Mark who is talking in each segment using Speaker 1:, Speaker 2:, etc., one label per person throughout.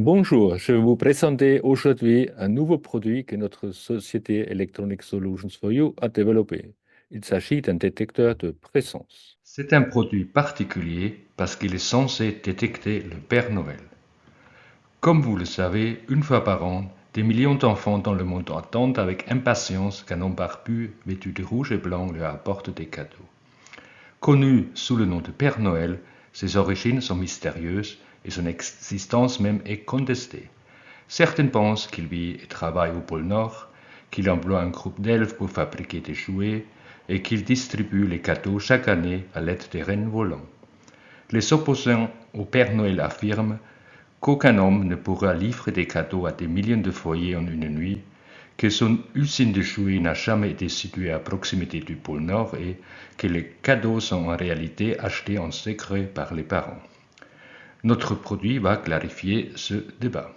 Speaker 1: Bonjour, je vais vous présenter aujourd'hui un nouveau produit que notre société Electronic Solutions for You a développé. Il s'agit d'un détecteur de présence.
Speaker 2: C'est un produit particulier parce qu'il est censé détecter le Père Noël. Comme vous le savez, une fois par an, des millions d'enfants dans le monde attendent avec impatience qu'un homme barbu vêtu de rouge et blanc leur apporte des cadeaux. Connu sous le nom de Père Noël, ses origines sont mystérieuses et son existence même est contestée. Certains pensent qu'il vit et travaille au pôle Nord, qu'il emploie un groupe d'elfes pour fabriquer des jouets et qu'il distribue les cadeaux chaque année à l'aide des rennes volants. Les opposants au Père Noël affirment qu'aucun homme ne pourra livrer des cadeaux à des millions de foyers en une nuit, que son usine de jouets n'a jamais été située à proximité du pôle Nord et que les cadeaux sont en réalité achetés en secret par les parents. Notre produit va clarifier ce débat.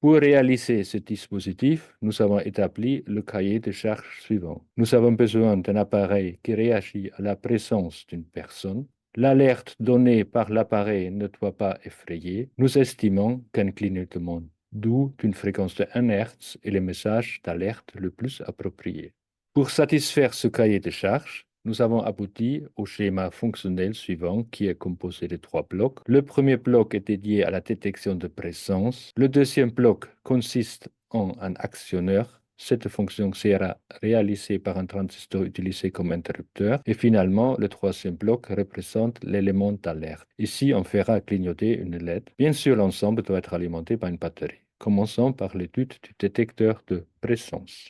Speaker 1: Pour réaliser ce dispositif, nous avons établi le cahier de charges suivant. Nous avons besoin d'un appareil qui réagit à la présence d'une personne. L'alerte donnée par l'appareil ne doit pas effrayer. Nous estimons qu'un clignotement doux d'une fréquence de 1 Hz est le message d'alerte le plus approprié. Pour satisfaire ce cahier de charges, nous avons abouti au schéma fonctionnel suivant qui est composé de 3 blocs. Le premier bloc est dédié à la détection de présence. Le deuxième bloc consiste en un actionneur. Cette fonction sera réalisée par un transistor utilisé comme interrupteur. Et finalement, le troisième bloc représente l'élément d'alerte. Ici, on fera clignoter une LED. Bien sûr, l'ensemble doit être alimenté par une batterie. Commençons par l'étude du détecteur de présence.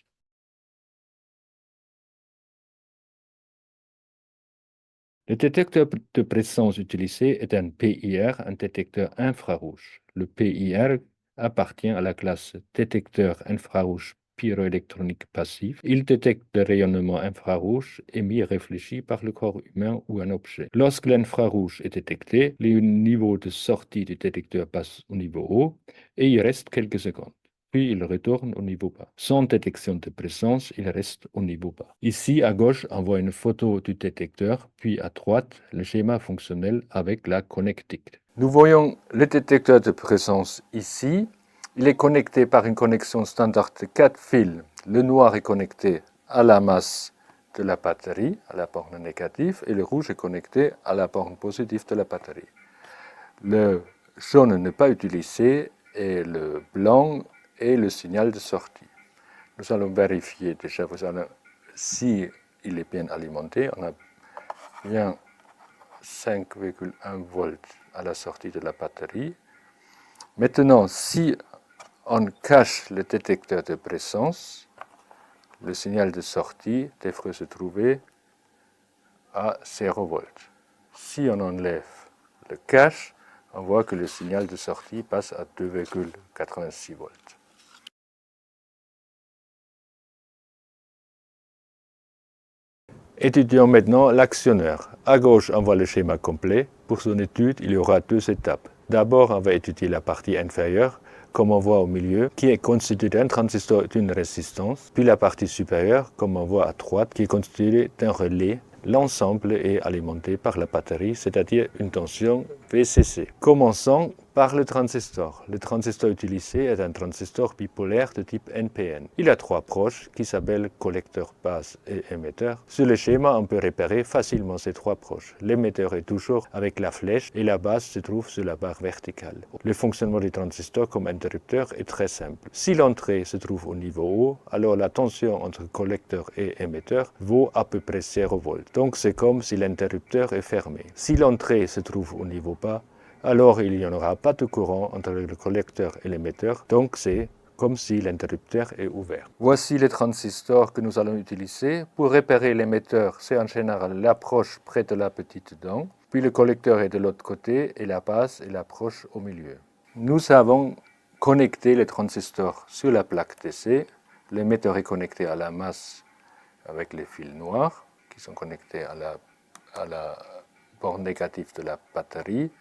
Speaker 1: Le détecteur de présence utilisé est un PIR, un détecteur infrarouge. Le PIR appartient à la classe détecteur infrarouge pyroélectronique passif. Il détecte le rayonnement infrarouge émis et réfléchi par le corps humain ou un objet. Lorsque l'infrarouge est détecté, le niveau de sortie du détecteur passe au niveau haut et il reste quelques secondes. Puis il retourne au niveau bas. Sans détection de présence, il reste au niveau bas. Ici, à gauche, on voit une photo du détecteur, puis à droite, le schéma fonctionnel avec la connectique. Nous voyons le détecteur de présence ici. Il est connecté par une connexion standard de 4 fils. Le noir est connecté à la masse de la batterie, à la borne négative, et le rouge est connecté à la borne positive de la batterie. Le jaune n'est pas utilisé et le blanc est le signal de sortie. Nous allons vérifier déjà si il est bien alimenté. On a bien 5,1 volts à la sortie de la batterie. Maintenant, si on cache le détecteur de présence, le signal de sortie devrait se trouver à 0 volts. Si on enlève le cache, on voit que le signal de sortie passe à 2,86 volts. Étudions maintenant l'actionneur. À gauche, on voit le schéma complet. Pour son étude, il y aura 2 étapes. D'abord, on va étudier la partie inférieure, comme on voit au milieu, qui est constituée d'un transistor et d'une résistance, puis la partie supérieure, comme on voit à droite, qui est constituée d'un relais. L'ensemble est alimenté par la batterie, c'est-à-dire une tension VCC. Commençons par le transistor. Le transistor utilisé est un transistor bipolaire de type NPN. Il a 3 approches qui s'appellent collecteur, base et émetteur. Sur le schéma, on peut repérer facilement ces 3 approches. L'émetteur est toujours avec la flèche et la base se trouve sur la barre verticale. Le fonctionnement du transistor comme interrupteur est très simple. Si l'entrée se trouve au niveau haut, alors la tension entre collecteur et émetteur vaut à peu près 0 volts. Donc c'est comme si l'interrupteur est fermé. Si l'entrée se trouve au niveau bas, alors il n'y en aura pas de courant entre le collecteur et l'émetteur, donc c'est comme si l'interrupteur est ouvert. Voici les transistors que nous allons utiliser. Pour repérer l'émetteur, c'est en général l'approche près de la petite dent, puis le collecteur est de l'autre côté et la base est l'approche au milieu. Nous avons connecté les transistors sur la plaque DC. L'émetteur est connecté à la masse avec les fils noirs qui sont connectés à la borne négative de la batterie.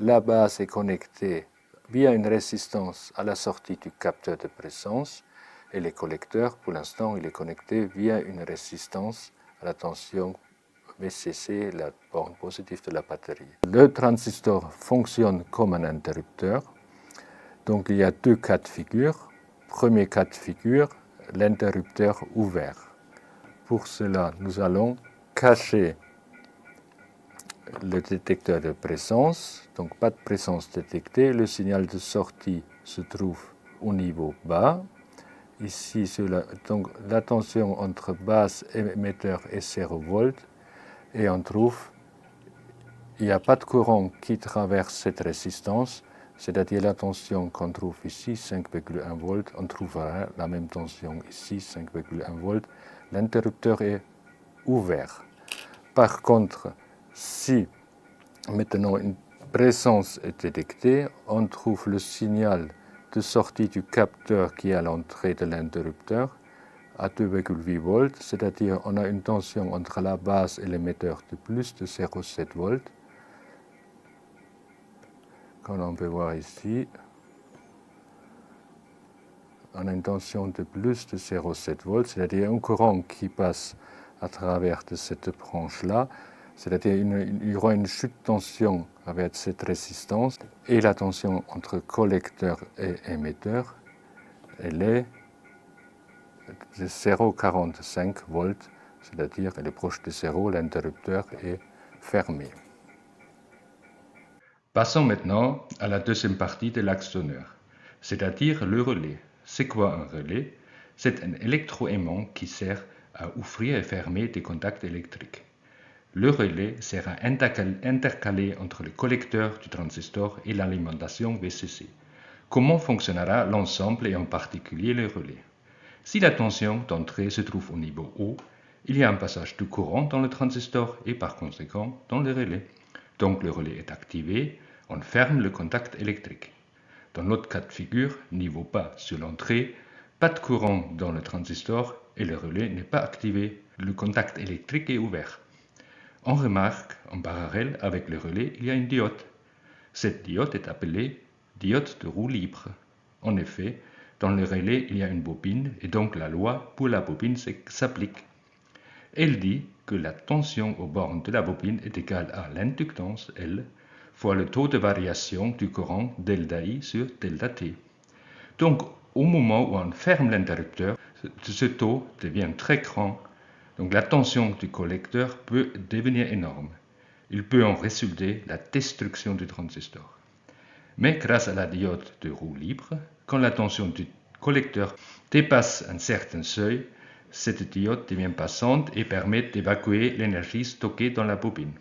Speaker 1: La base est connectée via une résistance à la sortie du capteur de présence et le collecteur, pour l'instant, il est connecté via une résistance à la tension VCC, la borne positive de la batterie. Le transistor fonctionne comme un interrupteur. Donc il y a deux cas de figure. Premier cas de figure, l'interrupteur ouvert. Pour cela, nous allons cacher le détecteur de présence, donc pas de présence détectée. Le signal de sortie se trouve au niveau bas. Ici, donc, la tension entre base émetteur est 0 volts et on trouve il n'y a pas de courant qui traverse cette résistance, c'est-à-dire la tension qu'on trouve ici, 5,1 volts, on trouvera la même tension ici, 5,1 volts. L'interrupteur est ouvert. Par contre, si maintenant une présence est détectée, on trouve le signal de sortie du capteur qui est à l'entrée de l'interrupteur à 2,8 volts, c'est-à-dire on a une tension entre la base et l'émetteur de plus de 0,7 volts. Comme on peut voir ici, on a une tension de plus de 0,7 volts, c'est-à-dire un courant qui passe à travers de cette branche-là, c'est-à-dire il y aura une chute de tension avec cette résistance, et la tension entre collecteur et émetteur, elle est de 0,45 volts, c'est-à-dire elle est proche de 0, l'interrupteur est fermé.
Speaker 2: Passons maintenant à la deuxième partie de l'axe d'honneur, c'est-à-dire le relais. C'est quoi un relais? C'est un électroaimant qui sert à ouvrir et fermer des contacts électriques. Le relais sert à intercaler entre le collecteur du transistor et l'alimentation VCC. Comment fonctionnera l'ensemble et en particulier le relais? Si la tension d'entrée se trouve au niveau haut, il y a un passage de courant dans le transistor et par conséquent dans le relais. Donc le relais est activé, on ferme le contact électrique. Dans l'autre cas de figure, niveau bas sur l'entrée, pas de courant dans le transistor et le relais n'est pas activé, le contact électrique est ouvert. On remarque, en parallèle avec le relais, il y a une diode. Cette diode est appelée diode de roue libre. En effet, dans le relais, il y a une bobine et donc la loi pour la bobine s'applique. Elle dit que la tension aux bornes de la bobine est égale à l'inductance L fois le taux de variation du courant delta I sur delta T. Donc, au moment où on ferme l'interrupteur, ce taux devient très grand. Donc la tension du collecteur peut devenir énorme. Il peut en résulter la destruction du transistor. Mais grâce à la diode de roue libre, quand la tension du collecteur dépasse un certain seuil, cette diode devient passante et permet d'évacuer l'énergie stockée dans la bobine.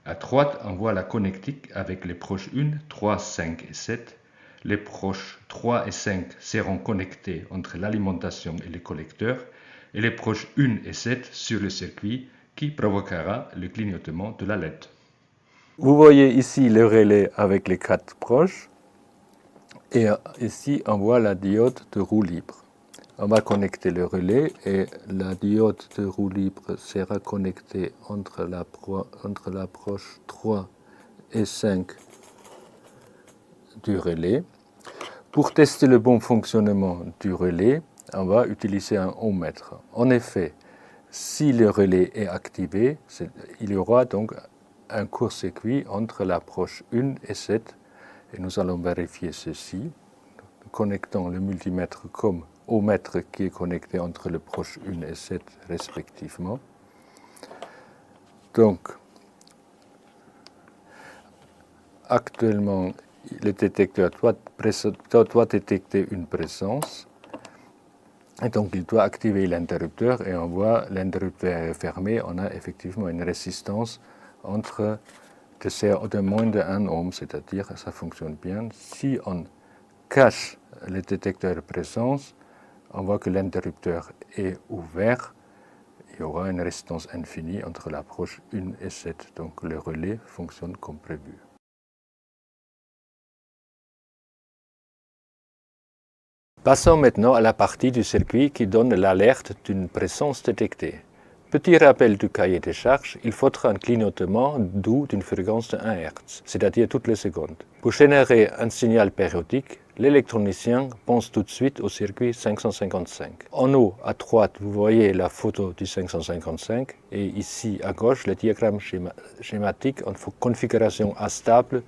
Speaker 2: À droite, on voit la connectique avec les proches 1, 3, 5 et 7. Les proches 3 et 5 seront connectés entre l'alimentation et le collecteur, et les proches 1 et 7 sur le circuit qui provoquera le clignotement de la LED.
Speaker 1: Vous voyez ici le relais avec les 4 proches, et ici on voit la diode de roue libre. On va connecter le relais et la diode de roue libre sera connectée entre l'approche 3 et 5 du relais. Pour tester le bon fonctionnement du relais, on va utiliser un ohmmètre. En effet, si le relais est activé, il y aura donc un court-circuit entre l'approche 1 et 7 et nous allons vérifier ceci. Connectons le multimètre comme ohmmètre qui est connecté entre le proche 1 et 7 respectivement. Donc, actuellement, le détecteur doit détecter une présence. Et donc, il doit activer l'interrupteur et on voit l'interrupteur fermé. On a effectivement une résistance entre de moins de 1 ohm, c'est-à-dire ça fonctionne bien. Si on cache le détecteur de présence, on voit que l'interrupteur est ouvert. Il y aura une résistance infinie entre l'approche 1 et 7. Donc le relais fonctionne comme prévu. Passons maintenant à la partie du circuit qui donne l'alerte d'une présence détectée. Petit rappel du cahier des charges, il faudra un clignotement doux d'une fréquence de 1 Hz, c'est-à-dire toutes les secondes. Pour générer un signal périodique, L'électronicien pense tout de suite au circuit 555. En haut à droite, vous voyez la photo du 555 et ici à gauche le diagramme schématique en configuration instable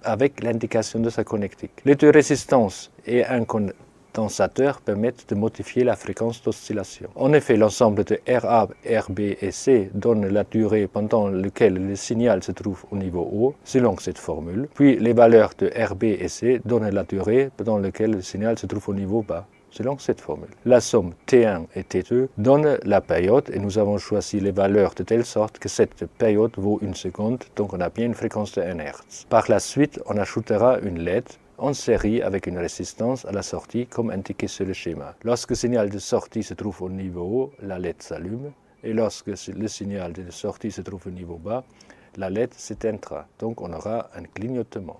Speaker 1: avec l'indication de sa connectique. Les deux résistances et un condensateur permettent de modifier la fréquence d'oscillation. En effet, l'ensemble de RA, RB et C donne la durée pendant laquelle le signal se trouve au niveau haut, selon cette formule. Puis les valeurs de RB et C donnent la durée pendant laquelle le signal se trouve au niveau bas, selon cette formule. La somme T1 et T2 donne la période et nous avons choisi les valeurs de telle sorte que cette période vaut 1 seconde, donc on a bien une fréquence de 1 Hz. Par la suite, on ajoutera une LED en série avec une résistance à la sortie comme indiqué sur le schéma. Lorsque le signal de sortie se trouve au niveau haut, la LED s'allume et lorsque le signal de sortie se trouve au niveau bas, la LED s'éteindra. Donc on aura un clignotement.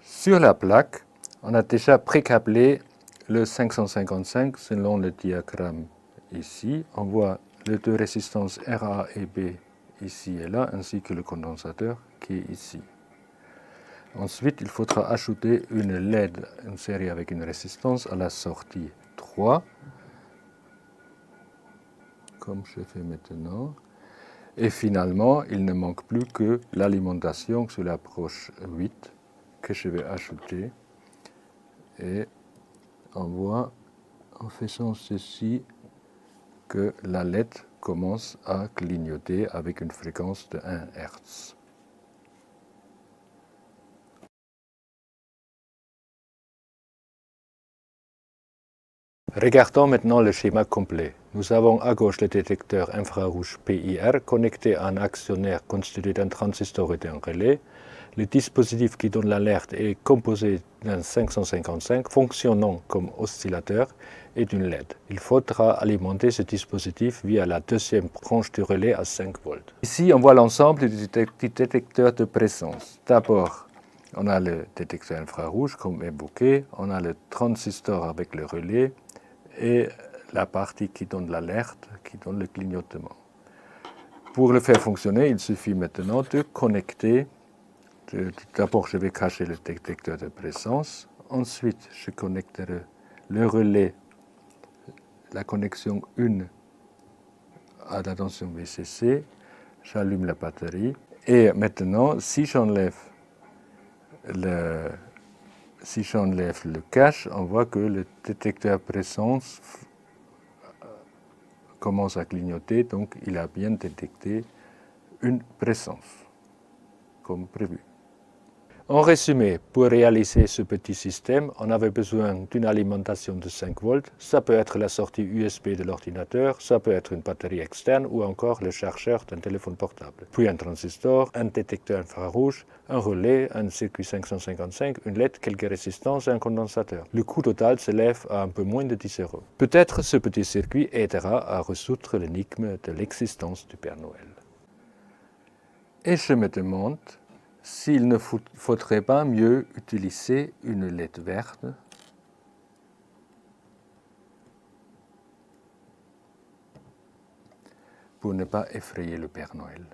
Speaker 1: Sur la plaque, on a déjà précablé le 555 selon le diagramme ici. On voit les deux résistances RA et B ici et là, ainsi que le condensateur qui est ici. Ensuite, il faudra ajouter une LED, une série avec une résistance à la sortie 3, comme je fais maintenant. Et finalement, il ne manque plus que l'alimentation sur l'approche 8 que je vais ajouter. Et on voit en faisant ceci que la LED commence à clignoter avec une fréquence de 1 Hz. Regardons maintenant le schéma complet. Nous avons à gauche le détecteur infrarouge PIR connecté à un actionnaire constitué d'un transistor et d'un relais. Le dispositif qui donne l'alerte est composé d'un 555 fonctionnant comme oscillateur et d'une LED. Il faudra alimenter ce dispositif via la deuxième branche du relais à 5 volts. Ici, on voit l'ensemble du détecteur de présence. D'abord, on a le détecteur infrarouge comme évoqué, on a le transistor avec le relais, et la partie qui donne l'alerte, qui donne le clignotement. Pour le faire fonctionner, il suffit maintenant de connecter. D'abord, je vais cacher le détecteur de présence. Ensuite, je connecterai le relais, la connexion 1 à la tension VCC. J'allume la batterie. Et maintenant, si j'enlève le cache, on voit que le détecteur présence commence à clignoter, donc il a bien détecté une présence, comme prévu. En résumé, pour réaliser ce petit système, on avait besoin d'une alimentation de 5 volts. Ça peut être la sortie USB de l'ordinateur, ça peut être une batterie externe ou encore le chargeur d'un téléphone portable. Puis un transistor, un détecteur infrarouge, un relais, un circuit 555, une LED, quelques résistances et un condensateur. Le coût total s'élève à un peu moins de 10 €. Peut-être ce petit circuit aidera à résoudre l'énigme de l'existence du Père Noël. Et je me demande s'il ne faudrait pas mieux utiliser une LED verte pour ne pas effrayer le Père Noël.